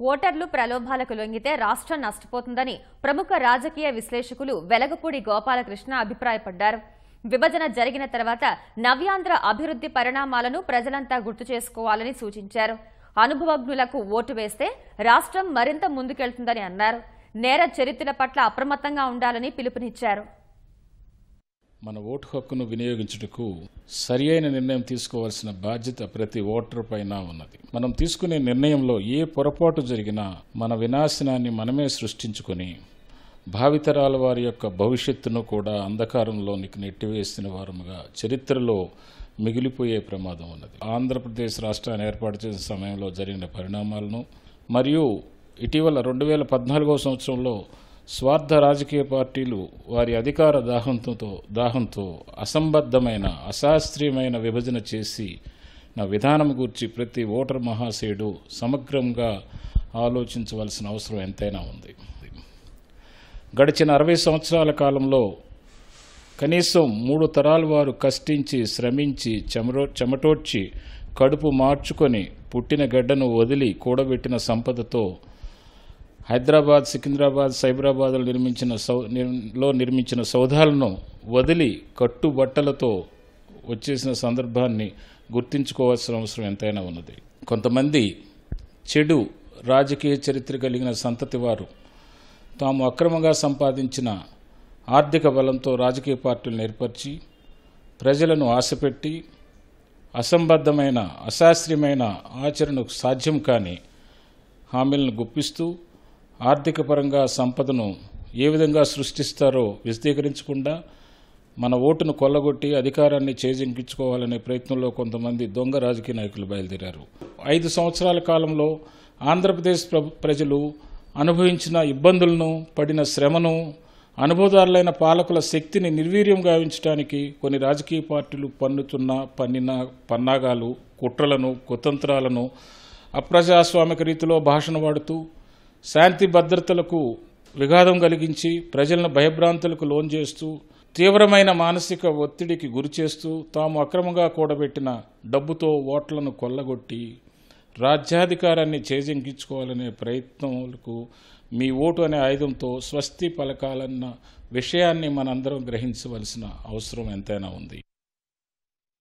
ఓటర్లు ప్రలోభాలకు లొంగితే రాష్ట్రం నష్టపోతుందని ప్రముఖ రాజకీయ విశ్లేషకులు వెలగపూడి గోపాలకృష్ణ అభిప్రాయపడ్డారు. విభజన జరిగిన తర్వాత నవ్యాంధ్ర అభివృద్ధి పరిణామాలను ప్రజలంతా గుర్తు చేసుకోవాలని సూచించారు. అనుభవజ్ఞులకు ఓటు వేస్తే రాష్ట్రం మరింత ముందుకెళ్తుందని అన్నారు. నేర చరిత్రల పట్ల అప్రమత్తంగా ఉండాలని పిలుపునిచ్చారు. మన ఓటు హక్కును వినియోగించుటకు సరియైన నిర్ణయం తీసుకోవాల్సిన బాధ్యత ప్రతి ఓటర్ పైన ఉన్నది. మనం తీసుకునే నిర్ణయంలో ఏ పొరపాటు జరిగినా మన వినాశనాన్ని మనమే సృష్టించుకొని భావితరాల వారి యొక్క భవిష్యత్తును కూడా అంధకారంలోనికి నెట్టివేసిన వారముగా చరిత్రలో మిగిలిపోయే ప్రమాదం ఉన్నది. ఆంధ్రప్రదేశ్ రాష్ట్రాన్ని ఏర్పాటు చేసిన సమయంలో జరిగిన పరిణామాలను మరియు ఇటీవల 2014వ సంవత్సరంలో స్వార్థ రాజకీయ పార్టీలు వారి అధికార దాహంతో అసంబద్ధమైన అశాస్త్రీయమైన విభజన చేసి నా విధానం గురించి ప్రతి ఓటర్ మహాశయుడు సమగ్రంగా ఆలోచించవలసిన అవసరం ఎంతైనా ఉంది. గడిచిన 60 సంవత్సరాల కాలంలో కనీసం 3 తరాల వారు కష్టించి శ్రమించి చెమటోడ్చి కడుపు మార్చుకొని పుట్టిన గడ్డను వదిలి కూడబెట్టిన సంపదతో హైదరాబాద్, సికింద్రాబాద్, సైబరాబాద్లో నిర్మించిన సౌధాలను వదిలి కట్టుబట్టలతో వచ్చేసిన సందర్భాన్ని గుర్తించుకోవాల్సిన అవసరం ఎంతైనా ఉన్నది. కొంతమంది చెడు రాజకీయ చరిత్ర కలిగిన సంతతి వారు తాము అక్రమంగా సంపాదించిన ఆర్థిక బలంతో రాజకీయ పార్టీలను ఏర్పరిచి ప్రజలను ఆశపెట్టి అసంబద్ధమైన అశాస్త్రీయమైన ఆచరణకు సాధ్యం కాని హామీలను గుప్పిస్తూ ఆర్థిక పరంగా సంపదను ఏ విధంగా సృష్టిస్తారో విశదీకరించకుండా మన ఓటును కొల్లగొట్టి అధికారాన్ని చేజింకించుకోవాలనే ప్రయత్నంలో కొంతమంది దొంగ రాజకీయ నాయకులు బయలుదేరారు. 5 సంవత్సరాల కాలంలో ఆంధ్రప్రదేశ్ ప్రజలు అనుభవించిన ఇబ్బందులను, పడిన శ్రమను, అనుభవదారులైన పాలకుల శక్తిని నిర్వీర్యం గావించడానికి కొన్ని రాజకీయ పార్టీలు పన్నిన పన్నాగాలు, కుట్రలను, కుతంత్రాలను అప్రజాస్వామిక రీతిలో భాషణ వాడుతూ శాంతి భద్రతలకు విఘాతం కలిగించి ప్రజలను భయభ్రాంతులకు లోన్ చేస్తూ తీవ్రమైన మానసిక ఒత్తిడికి గురిచేస్తూ తాము అక్రమంగా కూడబెట్టిన డబ్బుతో ఓట్లను కొల్లగొట్టి రాజ్యాధికారాన్ని చేజింకించుకోవాలనే ప్రయత్నాలకు మీ ఓటు అనే ఆయుధంతో స్వస్తి పలకాలన్న విషయాన్ని మనందరం గ్రహించవలసిన అవసరం ఎంతైనా ఉంది.